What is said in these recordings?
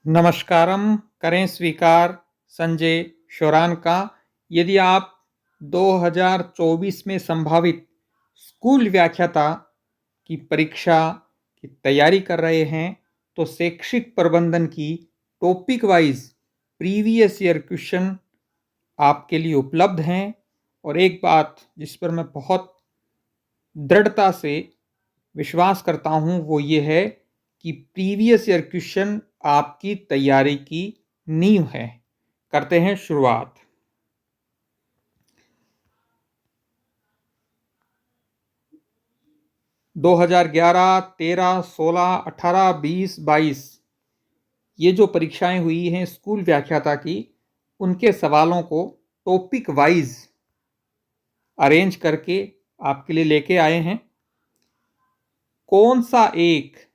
नमस्कारम, करें स्वीकार संजय शोरान का। यदि आप 2024 में संभावित स्कूल व्याख्याता की परीक्षा की तैयारी कर रहे हैं तो शैक्षिक प्रबंधन की topic wise previous year question आपके लिए उपलब्ध हैं। और एक बात जिस पर मैं बहुत दृढ़ता से विश्वास करता हूं वो ये है कि प्रीवियस ईयर क्वेश्चन आपकी तैयारी की नींव है। करते हैं शुरुआत। 2011, 13, 16, 18, 20, 22 ये जो परीक्षाएं हुई हैं स्कूल व्याख्याता की, उनके सवालों को टॉपिक वाइज अरेंज करके आपके लिए लेके आए हैं। कौन सा एक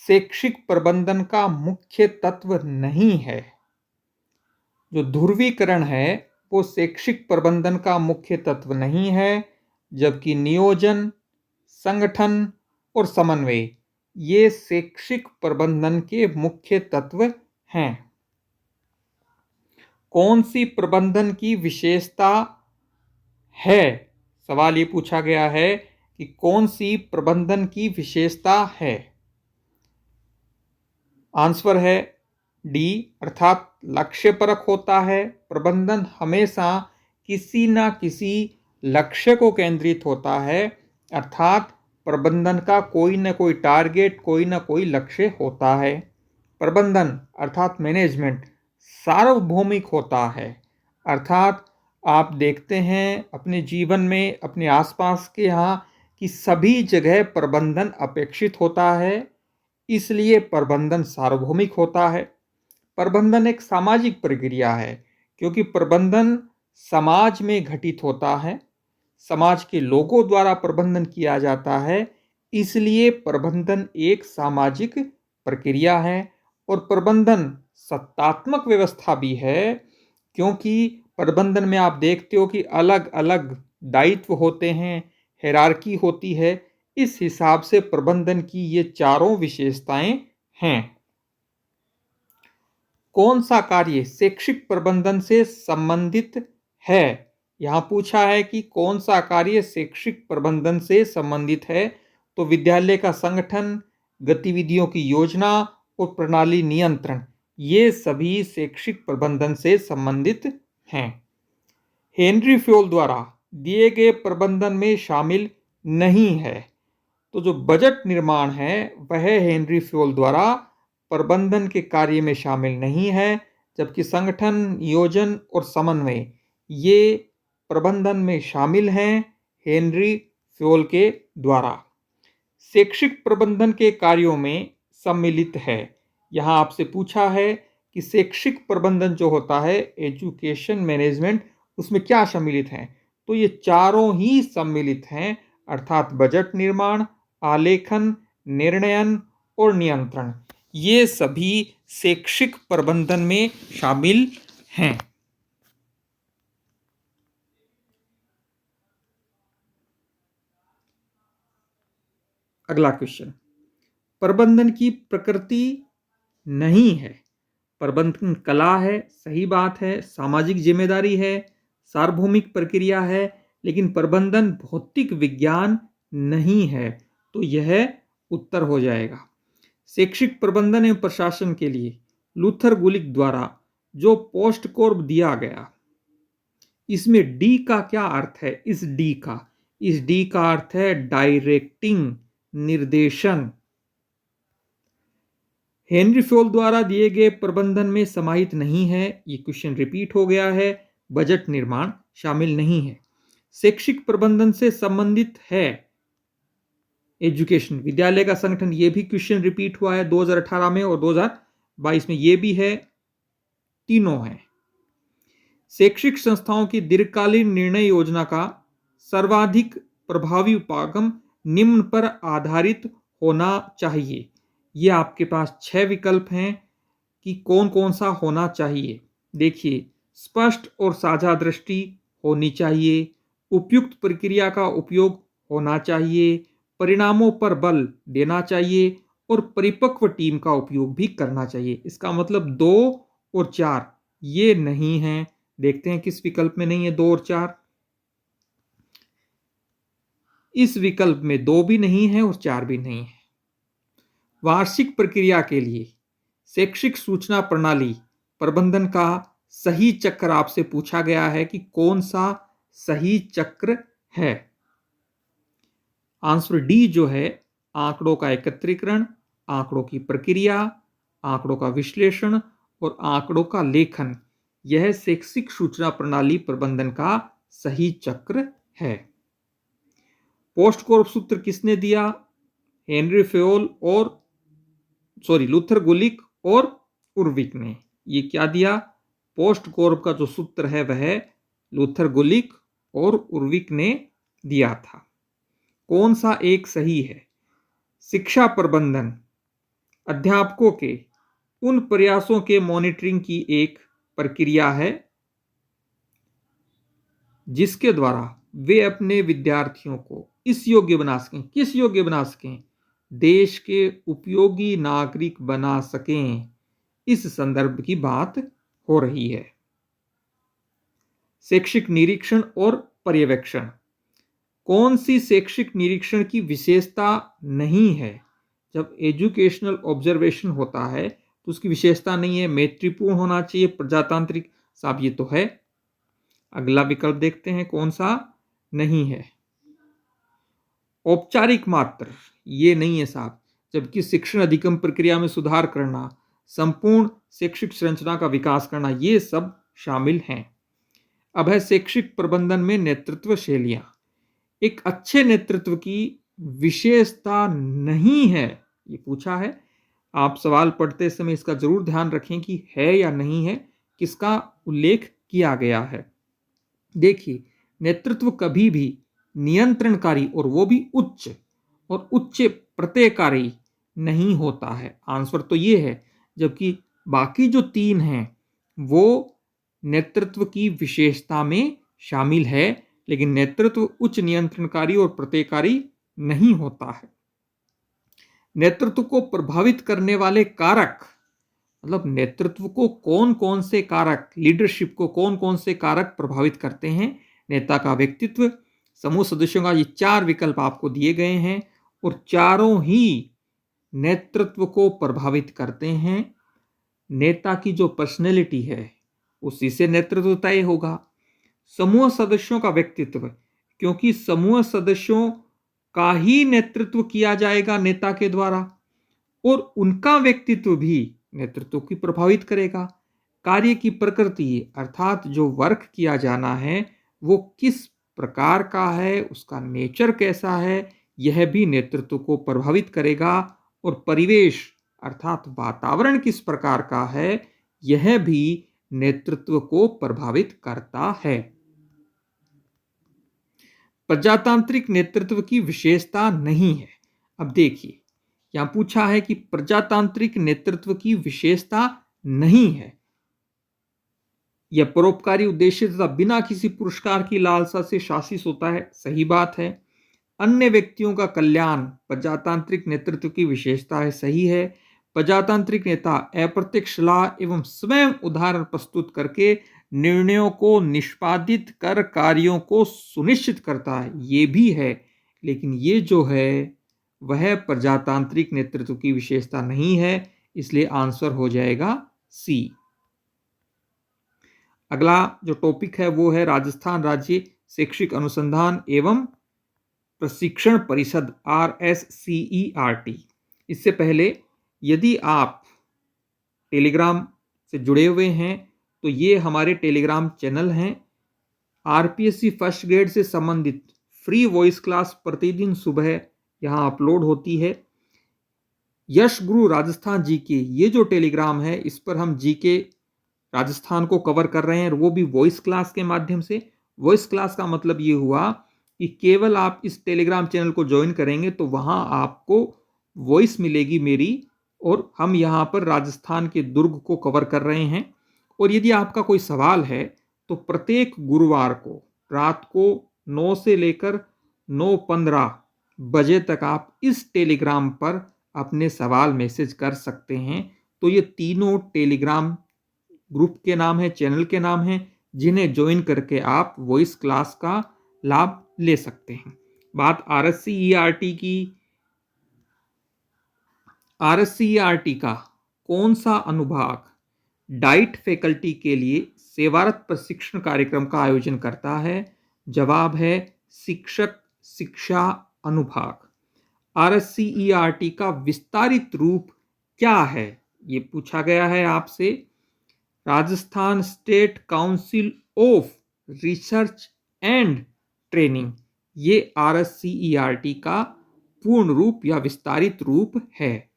शैक्षिक प्रबंधन का मुख्य तत्व नहीं है? जो ध्रुवीकरण है वो शैक्षिक प्रबंधन का मुख्य तत्व नहीं है, जबकि नियोजन, संगठन और समन्वय ये शैक्षिक प्रबंधन के मुख्य तत्व हैं। कौन सी प्रबंधन की विशेषता है? सवाल ये पूछा गया है कि कौन सी प्रबंधन की विशेषता है। आंसर है डी, अर्थात लक्ष्यपरक होता है। प्रबंधन हमेशा किसी न किसी लक्ष्य को केंद्रित होता है, अर्थात प्रबंधन का कोई न कोई टारगेट, कोई न कोई लक्ष्य होता है। प्रबंधन अर्थात मैनेजमेंट सार्वभौमिक होता है, अर्थात आप देखते हैं अपने जीवन में, अपने आसपास के यहाँ कि सभी जगह प्रबंधन अपेक्षित होता है, इसलिए प्रबंधन सार्वभौमिक होता है। प्रबंधन एक सामाजिक प्रक्रिया है, क्योंकि प्रबंधन समाज में घटित होता है, समाज के लोगों द्वारा प्रबंधन किया जाता है, इसलिए प्रबंधन एक सामाजिक प्रक्रिया है। और प्रबंधन सत्तात्मक व्यवस्था भी है, क्योंकि प्रबंधन में आप देखते हो कि अलग अलग दायित्व होते हैं, हायरार्की होती है। इस हिसाब से प्रबंधन की ये चारों विशेषताएं हैं। कौन सा कार्य शैक्षिक प्रबंधन से संबंधित है? यहां पूछा है कि कौन सा कार्य शैक्षिक प्रबंधन से संबंधित है, तो विद्यालय का संगठन, गतिविधियों की योजना और प्रणाली नियंत्रण ये सभी शैक्षिक प्रबंधन से संबंधित हैं। हेनरी फ्योल द्वारा दिए गए प्रबंधन में शामिल नहीं है, तो जो बजट निर्माण है वह हेनरी फ्योल द्वारा प्रबंधन के कार्य में शामिल नहीं है, जबकि संगठन, नियोजन और समन्वय ये प्रबंधन में शामिल हैं हेनरी फ्योल के द्वारा। शैक्षिक प्रबंधन के कार्यों में सम्मिलित है। यहाँ आपसे पूछा है कि शैक्षिक प्रबंधन जो होता है, एजुकेशन मैनेजमेंट, उसमें क्या सम्मिलित है, तो ये चारों ही सम्मिलित हैं, अर्थात बजट निर्माण, आलेखन, निर्णयन और नियंत्रण ये सभी शैक्षिक प्रबंधन में शामिल हैं। अगला क्वेश्चन, प्रबंधन की प्रकृति नहीं है। प्रबंधन कला है, सही बात है, सामाजिक जिम्मेदारी है, सार्वभौमिक प्रक्रिया है, लेकिन प्रबंधन भौतिक विज्ञान नहीं है, तो यह उत्तर हो जाएगा। शैक्षिक प्रबंधन एवं प्रशासन के लिए लूथर गुलिक द्वारा जो पोस्ट कोर्प दिया गया, इसमें डी का क्या अर्थ है? इस डी का अर्थ है डायरेक्टिंग, निर्देशन। हेनरी फ्योल द्वारा दिए गए प्रबंधन में समाहित नहीं है, ये क्वेश्चन रिपीट हो गया है। बजट निर्माण शामिल नहीं है। शैक्षिक प्रबंधन से संबंधित है एजुकेशन, विद्यालय का संगठन, ये भी क्वेश्चन रिपीट हुआ है 2018 में और 2022 में, ये भी है, तीनों है। शैक्षिक संस्थाओं की दीर्घकालीन निर्णय योजना का सर्वाधिक प्रभावी उपागम निम्न पर आधारित होना चाहिए। ये आपके पास 6 विकल्प हैं कि कौन कौन सा होना चाहिए। देखिए, स्पष्ट और साझा दृष्टि होनी चाहिए, उपयुक्त प्रक्रिया का उपयोग होना चाहिए, परिणामों पर बल देना चाहिए और परिपक्व टीम का उपयोग भी करना चाहिए। इसका मतलब 2 और 4 ये नहीं है। देखते हैं किस विकल्प में नहीं है 2 और 4। इस विकल्प में 2 भी नहीं है और 4 भी नहीं है। वार्षिक प्रक्रिया के लिए शैक्षिक सूचना प्रणाली प्रबंधन का सही चक्र आपसे पूछा गया है कि कौन सा सही चक्र है। आंसर डी जो है, आंकड़ों का एकत्रीकरण, आंकड़ों की प्रक्रिया, आंकड़ों का विश्लेषण और आंकड़ों का लेखन, यह शैक्षिक सूचना प्रणाली प्रबंधन का सही चक्र है। पोस्टकॉर्प सूत्र किसने दिया? हेनरी फेयोल और लूथर गुलिक और उर्विक ने। ये क्या दिया? पोस्टकॉर्प का जो सूत्र है वह लूथर गुलिक और उर्विक ने दिया था। कौन सा एक सही है? शिक्षा प्रबंधन अध्यापकों के उन प्रयासों के मॉनिटरिंग की एक प्रक्रिया है जिसके द्वारा वे अपने विद्यार्थियों को इस योग्य बना सकें। किस योग्य बना सकें? देश के उपयोगी नागरिक बना सकें। इस संदर्भ की बात हो रही है। शैक्षिक निरीक्षण और पर्यवेक्षण, कौन सी शैक्षिक निरीक्षण की विशेषता नहीं है? जब एजुकेशनल ऑब्जर्वेशन होता है तो उसकी विशेषता नहीं है, मैत्रीपूर्ण होना चाहिए, प्रजातांत्रिक। साहब ये तो है। अगला विकल्प देखते हैं कौन सा नहीं है। औपचारिक मात्र, ये नहीं है साहब। जबकि शिक्षण अधिगम प्रक्रिया में सुधार करना, संपूर्ण शैक्षिक संरचना का विकास करना, ये सब शामिल हैं। अब है शैक्षिक प्रबंधन में नेतृत्व शैलियां। एक अच्छे नेतृत्व की विशेषता नहीं है, ये पूछा है। आप सवाल पढ़ते समय इसका जरूर ध्यान रखें कि है या नहीं है, किसका उल्लेख किया गया है। देखिए, नेतृत्व कभी भी नियंत्रणकारी और वो भी उच्च प्रत्ययकारी नहीं होता है। आंसर तो ये है। जबकि बाकी जो 3 हैं वो नेतृत्व की विशेषता में शामिल है, लेकिन नेतृत्व उच्च नियंत्रणकारी और प्रत्ययकारी नहीं होता है। नेतृत्व को प्रभावित करने वाले कारक, मतलब नेतृत्व को कौन कौन से कारक, लीडरशिप को कौन कौन से कारक प्रभावित करते हैं? नेता का व्यक्तित्व, समूह सदस्यों का, ये 4 विकल्प आपको दिए गए हैं और चारों ही नेतृत्व को प्रभावित करते हैं। नेता की जो पर्सनैलिटी है उसी से नेतृत्व तय होगा। समूह सदस्यों का व्यक्तित्व, क्योंकि समूह सदस्यों का ही नेतृत्व किया जाएगा नेता के द्वारा और उनका व्यक्तित्व भी नेतृत्व की प्रभावित करेगा। कार्य की प्रकृति, अर्थात जो वर्क किया जाना है वो किस प्रकार का है, उसका नेचर कैसा है, यह भी नेतृत्व को प्रभावित करेगा। और परिवेश अर्थात वातावरण किस प्रकार का है, यह भी नेतृत्व को प्रभावित करता है। प्रजातांत्रिक नेतृत्व की विशेषता नहीं है। अब देखिए, यहां पूछा है कि प्रजातांत्रिक नेतृत्व की विशेषता नहीं है। यह परोपकारी उद्देश्य तथा बिना किसी पुरस्कार की लालसा से शासित होता है। सही बात है। अन्य व्यक्तियों का कल्याण प्रजातांत्रिक नेतृत्व की विशेषता है। सही है। प्रजातांत्रिक नेता अप्रत्यक्ष सलाह एवं स्वयं उदाहरण प्रस्तुत करके निर्णयों को निष्पादित कर कार्यों को सुनिश्चित करता है। ये भी है, लेकिन ये जो है वह प्रजातांत्रिक नेतृत्व की विशेषता नहीं है, इसलिए आंसर हो जाएगा सी। अगला जो टॉपिक है वो है राजस्थान राज्य शैक्षिक अनुसंधान एवं प्रशिक्षण परिषद, RSCERT। इससे पहले यदि आप टेलीग्राम से जुड़े हुए हैं तो ये हमारे टेलीग्राम चैनल हैं। RPSC फर्स्ट ग्रेड से संबंधित फ्री वॉइस क्लास प्रतिदिन सुबह यहाँ अपलोड होती है। यश गुरु राजस्थान जीके, ये जो टेलीग्राम है इस पर हम जीके राजस्थान को कवर कर रहे हैं, और वो भी वॉइस क्लास के माध्यम से। वॉइस क्लास का मतलब ये हुआ कि केवल आप इस टेलीग्राम चैनल को ज्वाइन करेंगे तो वहां आपको वॉइस मिलेगी मेरी, और हम यहाँ पर राजस्थान के दुर्ग को कवर कर रहे हैं। और यदि आपका कोई सवाल है तो प्रत्येक गुरुवार को रात को 9 से लेकर 9:15 बजे तक आप इस टेलीग्राम पर अपने सवाल मैसेज कर सकते हैं। तो ये तीनों टेलीग्राम ग्रुप के नाम है, चैनल के नाम है, जिन्हें ज्वाइन करके आप वॉइस क्लास का लाभ ले सकते हैं। बात आरएससीईआरटी की। आरएससीईआरटी का कौन सा अनुभाग डाइट फैकल्टी के लिए सेवारत प्रशिक्षण कार्यक्रम का आयोजन करता है? जवाब है शिक्षक शिक्षा अनुभाग। आरएससीईआरटी का विस्तारित रूप क्या है? ये पूछा गया है आपसे। Rajasthan state council of research and training, ये आरएससीईआरटी का पूर्ण रूप या विस्तारित रूप है।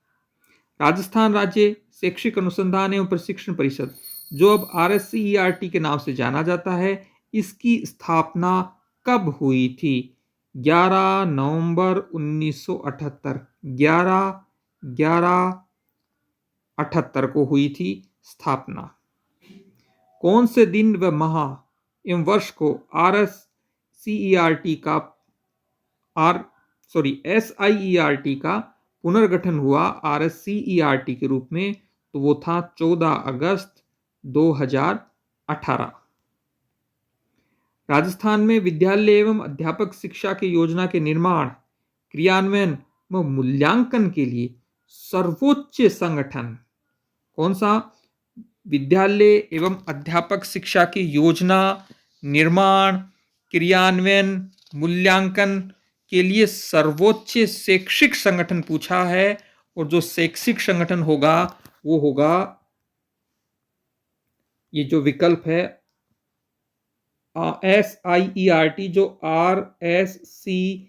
राजस्थान राज्य शैक्षिक अनुसंधान एवं प्रशिक्षण परिषद, जो अब आरएससीईआरटी के नाम से जाना जाता है, इसकी स्थापना कब हुई थी? 11 नवंबर 1978, 11/11/78 को हुई थी स्थापना। कौन से दिन व माह एवं वर्ष को एसआईईआरटी का पुनर्गठन हुआ आरएससीईआरटी के रूप में? तो वो था 14 अगस्त 2018। राजस्थान में विद्यालय एवं अध्यापक शिक्षा की योजना के निर्माण, क्रियान्वयन व मूल्यांकन के लिए सर्वोच्च संगठन कौन सा? विद्यालय एवं अध्यापक शिक्षा की योजना, निर्माण, क्रियान्वयन, मूल्यांकन के लिए सर्वोच्च शैक्षिक संगठन पूछा है। और जो शैक्षिक संगठन होगा वो होगा, ये जो विकल्प है एसआईईआरटी, जो आरएससीईआरटी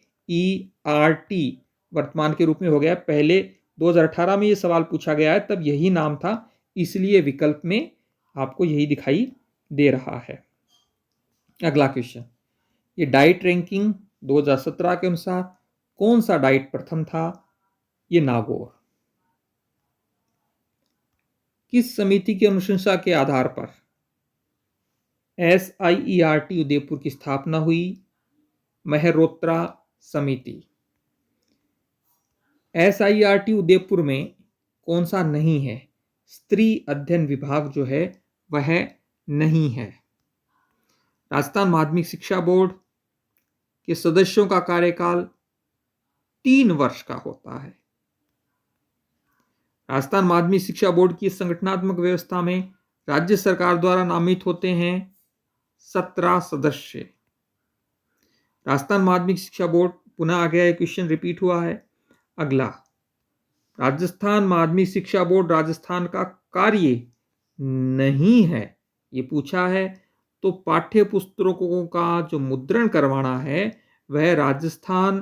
वर्तमान के रूप में हो गया। पहले 2018 में ये सवाल पूछा गया है, तब यही नाम था, इसलिए विकल्प में आपको यही दिखाई दे रहा है। अगला क्वेश्चन, ये डाइट रैंकिंग 2017 के अनुसार कौन सा डाइट प्रथम था? ये नागौर। किस समिति की अनुशंसा के आधार पर एसआईईआरटी उदयपुर की स्थापना हुई? मेहरोत्रा समिति। एसआईईआरटी उदयपुर में कौन सा नहीं है? स्त्री अध्ययन विभाग जो है वह नहीं है। राजस्थान माध्यमिक शिक्षा बोर्ड के सदस्यों का कार्यकाल 3 वर्ष का होता है। राजस्थान माध्यमिक शिक्षा बोर्ड की संगठनात्मक व्यवस्था में राज्य सरकार द्वारा नामित होते हैं 17 सदस्य। राजस्थान माध्यमिक शिक्षा बोर्ड, पुनः आ गया, क्वेश्चन रिपीट हुआ है। अगला, राजस्थान माध्यमिक शिक्षा बोर्ड राजस्थान का कार्य नहीं है, ये पूछा है। तो पाठ्य पुस्तकों का जो मुद्रण करवाना है वह राजस्थान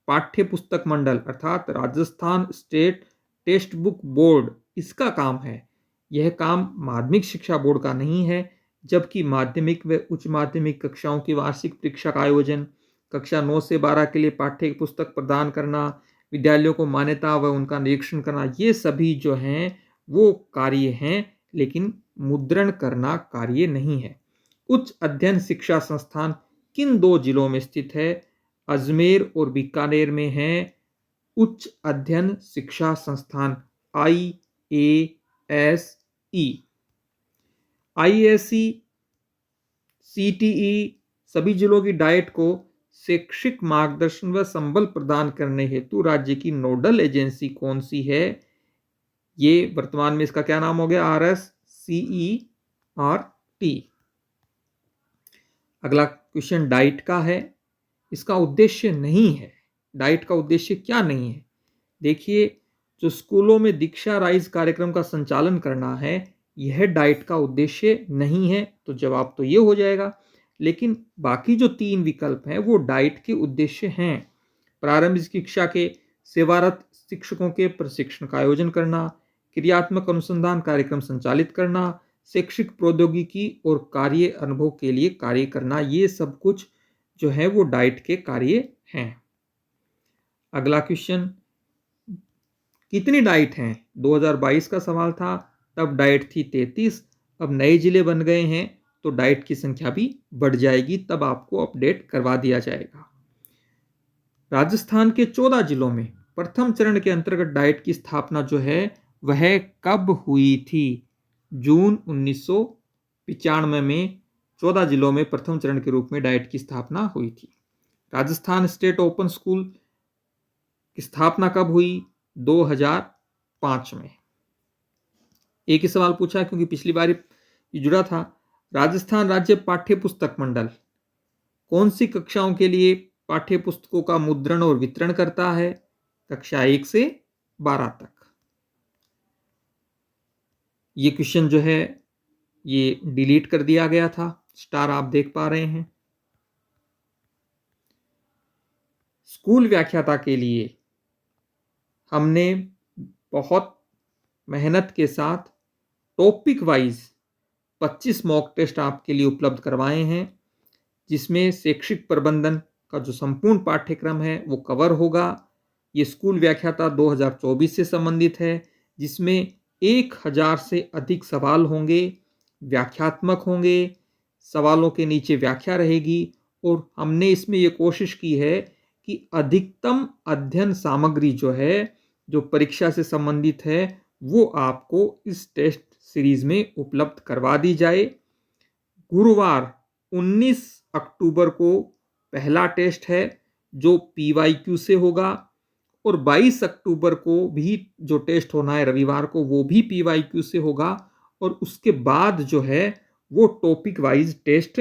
पाठ्य पुस्तक मंडल अर्थात Rajasthan state text book board, इसका काम है। यह काम माध्यमिक शिक्षा बोर्ड का नहीं है। जबकि माध्यमिक व उच्च माध्यमिक कक्षाओं की वार्षिक परीक्षा का आयोजन, कक्षा 9 से 12 के लिए पाठ्य पुस्तक प्रदान करना, विद्यालयों को मान्यता व उनका निरीक्षण करना, ये सभी जो हैं वो कार्य हैं, लेकिन मुद्रण करना कार्य नहीं है। उच्च अध्ययन शिक्षा संस्थान किन 2 जिलों में स्थित है? अजमेर और बीकानेर में है उच्च अध्ययन शिक्षा संस्थान IASE। IASE, CTE सभी जिलों की डाइट को शैक्षिक मार्गदर्शन व संबल प्रदान करने हेतु राज्य की नोडल एजेंसी कौन सी है? ये वर्तमान में इसका क्या नाम हो गया? RSCERT। अगला क्वेश्चन डाइट का है, इसका उद्देश्य नहीं है। डाइट का उद्देश्य क्या नहीं है? देखिए, जो स्कूलों में दीक्षा राइज कार्यक्रम का संचालन करना है, यह डाइट का उद्देश्य नहीं है, तो जवाब तो ये हो जाएगा। लेकिन बाकी जो 3 विकल्प हैं वो डाइट के उद्देश्य हैं। प्रारंभिक शिक्षा के सेवारत शिक्षकों के प्रशिक्षण का आयोजन करना, क्रियात्मक अनुसंधान कार्यक्रम संचालित करना, शैक्षिक प्रौद्योगिकी और कार्य अनुभव के लिए कार्य करना, ये सब कुछ जो है वो डाइट के कार्य हैं। अगला क्वेश्चन, कितनी डाइट हैं? 2022 का सवाल था, तब डाइट थी 33। अब नए जिले बन गए हैं तो डाइट की संख्या भी बढ़ जाएगी, तब आपको अपडेट करवा दिया जाएगा। राजस्थान के 14 जिलों में प्रथम चरण के अंतर्गत डाइट की स्थापना जो है वह कब हुई थी? जून 1995 में 14 जिलों में प्रथम चरण के रूप में डाइट की स्थापना हुई थी। राजस्थान स्टेट ओपन स्कूल की स्थापना कब हुई? 2005 में। एक ही सवाल पूछा क्योंकि पिछली बार ये जुड़ा था। राजस्थान राज्य पाठ्य पुस्तक मंडल कौन सी कक्षाओं के लिए पाठ्य पुस्तकों का मुद्रण और वितरण करता है? कक्षा 1 से 12 तक। ये क्वेश्चन जो है ये डिलीट कर दिया गया था, स्टार आप देख पा रहे हैं। स्कूल व्याख्याता के लिए हमने बहुत मेहनत के साथ टॉपिक वाइज 25 मॉक टेस्ट आपके लिए उपलब्ध करवाए हैं, जिसमें शैक्षिक प्रबंधन का जो संपूर्ण पाठ्यक्रम है वो कवर होगा। ये स्कूल व्याख्याता 2024 से संबंधित है, जिसमें 1000 से अधिक सवाल होंगे, व्याख्यात्मक होंगे, सवालों के नीचे व्याख्या रहेगी और हमने इसमें ये कोशिश की है कि अधिकतम अध्ययन सामग्री जो है जो परीक्षा से संबंधित है वो आपको इस टेस्ट सीरीज में उपलब्ध करवा दी जाए। गुरुवार 19 अक्टूबर को पहला टेस्ट है जो PYQ से होगा और 22 अक्टूबर को भी जो टेस्ट होना है रविवार को वो भी PYQ से होगा और उसके बाद जो है वो टॉपिक वाइज टेस्ट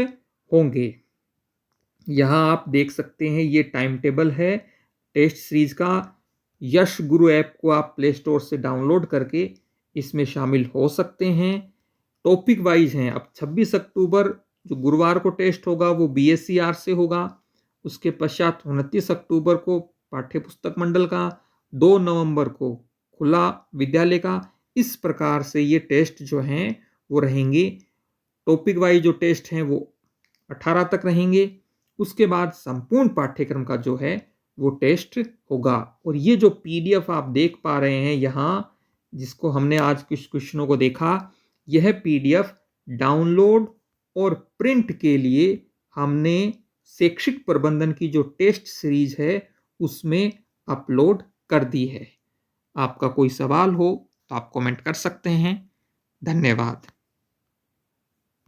होंगे। यहाँ आप देख सकते हैं ये टाइम टेबल है टेस्ट सीरीज का। यश गुरु ऐप को आप प्ले स्टोर से डाउनलोड करके इसमें शामिल हो सकते हैं। टॉपिक वाइज हैं। अब 26 अक्टूबर जो गुरुवार को टेस्ट होगा वो BSc आर्ट्स से होगा। उसके पश्चात 29 अक्टूबर को पाठ्य पुस्तक मंडल का, 2 नवंबर को खुला विद्यालय का। इस प्रकार से ये टेस्ट जो हैं वो रहेंगे। टॉपिक वाइज जो टेस्ट हैं वो 18 तक रहेंगे। उसके बाद संपूर्ण पाठ्यक्रम का जो है वो टेस्ट होगा। और ये जो PDF आप देख पा रहे हैं यहाँ, जिसको हमने आज कुछ क्वेश्चनों को देखा, यह PDF डाउनलोड और प्रिंट के लिए हमने शैक्षिक प्रबंधन की जो टेस्ट सीरीज है उसमें अपलोड कर दी है। आपका कोई सवाल हो तो आप कमेंट कर सकते हैं। धन्यवाद।